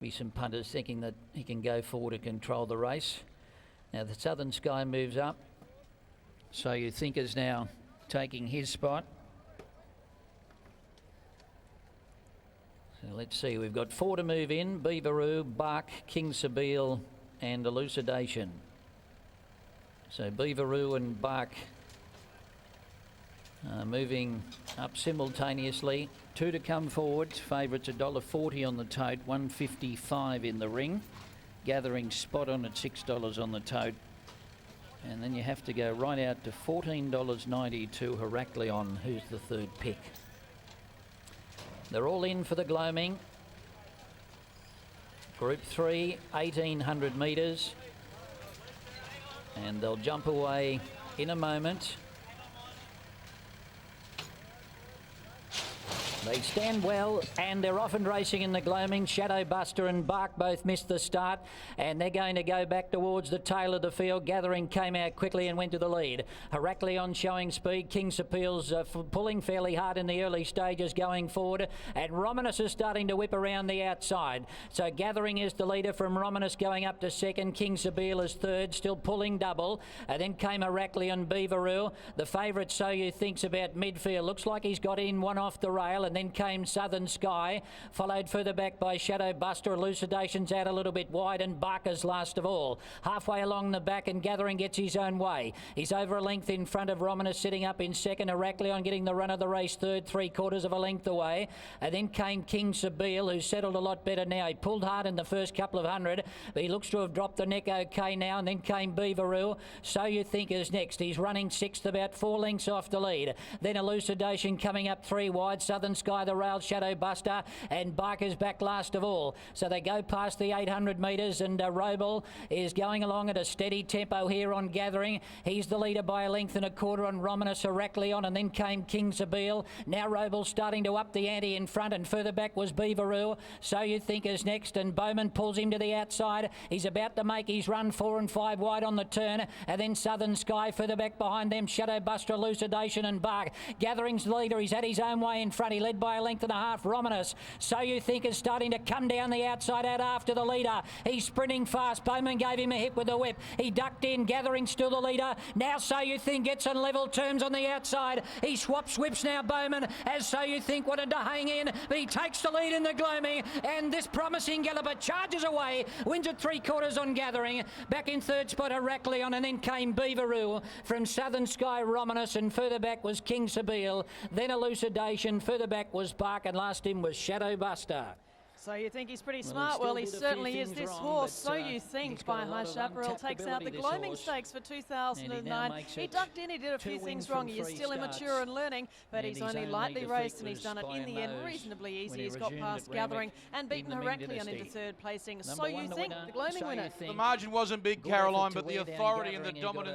Be some punters thinking that he can go forward and control the race. Now the Southern Sky moves up. So You Think is now taking his spot. So let's see, we've got 4 to move in: Beaveroo, Bark, King Sabile and Elucidation. So Beaveroo and Bark moving up simultaneously. 2 to come forward. Favourites $1.40 on the tote, $1.55 in the ring. Gathering spot on at $6 on the tote. And then you have to go right out to $14.90 to Heracleon, who's the third pick. They're all in for the gloaming. Group 3, 1,800 metres. And they'll jump away in a moment. They stand well and they're often racing in the gloaming. Shadowbuster and Bark both missed the start and they're going to go back towards the tail of the field. Gathering came out quickly and went to the lead. Heracleon showing speed. King Sapile's pulling fairly hard in the early stages going forward, and Romanus is starting to whip around the outside. So Gathering is the leader from Romanus going up to second. King Sabile is third, still pulling double. Then came Heracleon, Beaveroo. The favourite So You Think's about midfield. Looks like he's got in one off the rail. And then came Southern Sky, followed further back by Shadowbuster. Elucidation's out a little bit wide, and Barker's last of all. Halfway along the back, and Gathering gets his own way. He's over a length in front of Romanus, sitting up in second. Heracleon getting the run of the race third, 3/4 of a length away. And then came King Sabile, who's settled a lot better now. He pulled hard in the first couple of hundred, but he looks to have dropped the neck okay now. And then came Beaveroo. So You Think is next. He's running sixth, about 4 lengths off the lead. Then Elucidation coming up 3 wide. Southern Sky the rail, Shadowbuster, and Barker's back last of all. So they go past the 800 metres, and Roble is going along at a steady tempo here on Gathering. He's the leader by 1.25 on Romanus, Heracleon, and then came King Sabile. Now Roble starting to up the ante in front, and further back was Beaveroo. So You Think is next, and Bowman pulls him to the outside. He's about to make his run 4 and 5 wide on the turn, and then Southern Sky further back behind them. Shadowbuster, Elucidation and Bark. Gathering's leader, he's had his own way in front. He led by 1.5 lengths. Romanus, So You Think is starting to come down the outside out after the leader. He's sprinting fast. Bowman gave him a hit with the whip. He ducked in. Gathering still the leader. Now So You Think gets on level terms on the outside. He swaps whips now, Bowman, as So You Think wanted to hang in, but he takes the lead in the gloaming, and this promising galloper charges away, wins at 3/4 on Gathering. Back in third spot Heracleon, and then came Beaveroo from Southern Sky, Romanus, and further back was King Sabile. Then Elucidation, further back was Bark, and last in was Shadowbuster. So You Think he's pretty smart? Well, he certainly is. This horse, So You Think, by High Chaparral, takes out the gloaming stakes for 2009. He ducked in, he did a few things wrong. He is still immature and learning, but he's only lightly raced, and he's done it in the end reasonably easy. He's got past Gathering and beaten Heracleon into third placing. So You Think, the gloaming winner. The margin wasn't big, Caroline, but the authority and the dominance